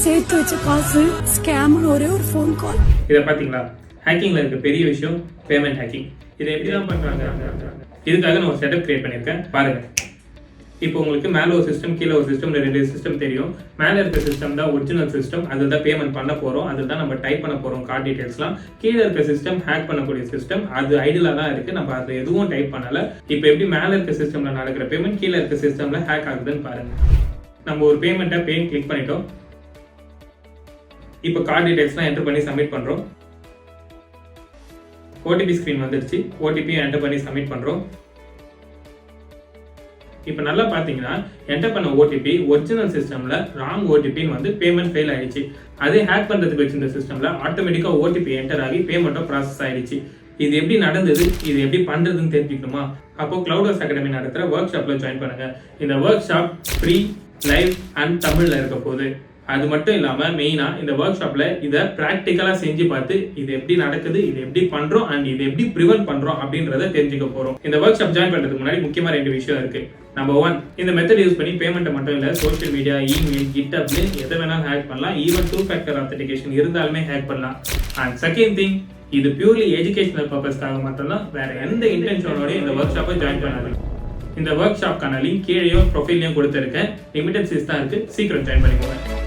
சேர்த்து வச்ச காசு ஸ்கேம்னு ஒரே ஒரு ஃபோன் கால். இதை பார்த்தீங்களா? ஹேக்கிங்ல இருக்க பெரிய விஷயம் பேமெண்ட் ஹேக்கிங். இதை எப்படி தான் பண்றாங்க? இதுக்காக நான் ஒரு செட்டப் கிரியேட் பண்ணியிருக்கேன் பாருங்க. இப்போ உங்களுக்கு மேலே ஒரு சிஸ்டம், கீழே ஒரு சிஸ்டம், ரெண்டு சிஸ்டம் தெரியும். மேலே இருக்க சிஸ்டம் தான் ஒரிஜினல் சிஸ்டம், அதில் தான் பேமெண்ட் பண்ண போகிறோம், அதில் தான் நம்ம டைப் பண்ண போகிறோம் கார்டு டீடைல்ஸ்லாம். கீழே இருக்க சிஸ்டம் ஹேக் பண்ணக்கூடிய சிஸ்டம், அது ஐடியில் தான் இருக்குது, நம்ம அதில் எதுவும் டைப் பண்ணலை. இப்போ எப்படி மேலே இருக்க சிஸ்டமில் நடக்கிற பேமெண்ட் கீழே இருக்க சிஸ்டமில் ஹேக் ஆகுதுன்னு பாருங்கள். நம்ம ஒரு பேமெண்ட்டை கிளிக் பண்ணிட்டோம். இப்போ கார்டு டீடைல்ஸ்லாம் என்டர் பண்ணி சப்மிட் பண்ணுறோம். ஓடிபி ஸ்க்ரீன் வந்துடுச்சு. ஓடிபியும் என்டர் பண்ணி சப்மிட் பண்ணுறோம். இப்போ நல்லா பார்த்தீங்கன்னா என்டர் பண்ண ஓடிபி ஒரிஜினல் சிஸ்டமில் ராங் ஓடிபின்னு வந்து பேமெண்ட் ஃபெயில் ஆயிடுச்சு. அதே ஹேக் பண்ணுறதுக்கு வச்சிருந்த சிஸ்டமில் ஆட்டோமேட்டிக்காக ஓடிபி என்டர் ஆகி பேமெண்ட்டும் ப்ராசஸ் ஆயிடுச்சு. இது எப்படி நடந்தது, இது எப்படி பண்ணுறதுன்னு தெரிஞ்சுக்கணுமா? அப்போது கிளவுட்வர்க்ஸ் அகாடமி நடத்துகிற ஒர்க் ஷாப்பில் ஜாயின் பண்ணுங்கள். இந்த work shop free, live and தமிழில் இருக்க போகுது. அது மட்டும் இல்லாமல் மெயினாக இந்த ஒர்க் ஷாப்பில் இதை ப்ராக்டிக்கலாக செஞ்சு பார்த்து இது எப்படி நடக்குது, இது எப்படி பண்ணுறோம் அண்ட் இது எப்படி ப்ரிவென்ட் பண்ணுறோம் அப்படின்றத தெரிஞ்சுக்க போகிறோம். இந்த ஒர்க் ஷாப் ஜாயின் பண்ணுறதுக்கு முன்னாடி முக்கியமாக 2 விஷயம் இருக்குது. நம்பர் 1, இந்த மெத்தட் யூஸ் பண்ணி பேமெண்ட்டை மட்டும் இல்லை, சோஷியல் மீடியா, இமெயில், கிட்ஹப்னு எதை வேணாலும் ஹேக் பண்ணலாம். ஈவன் 2 ஃபேக்டர் ஆத்தென்டிகேஷன் இருந்தாலுமே ஹேக் பண்ணலாம். அண்ட் செகண்ட் திங், இது பியூர்லி எஜுகேஷனல் பர்பஸ்க்காக மட்டும்தான், வேற எந்த இன்டென்ஷனோடய இந்த ஒர்க் ஷாப்பை ஜாயின் பண்ணாது. இந்த ஒர்க் ஷாப்க்கான லிங்க் கீழேயும் ப்ரொஃபைல்லையும் கொடுத்துருக்கேன். லிமிடெட் சீட்ஸ் தான் இருக்குது, சீக்கிரம் ஜாயின் பண்ணிக்கோங்க.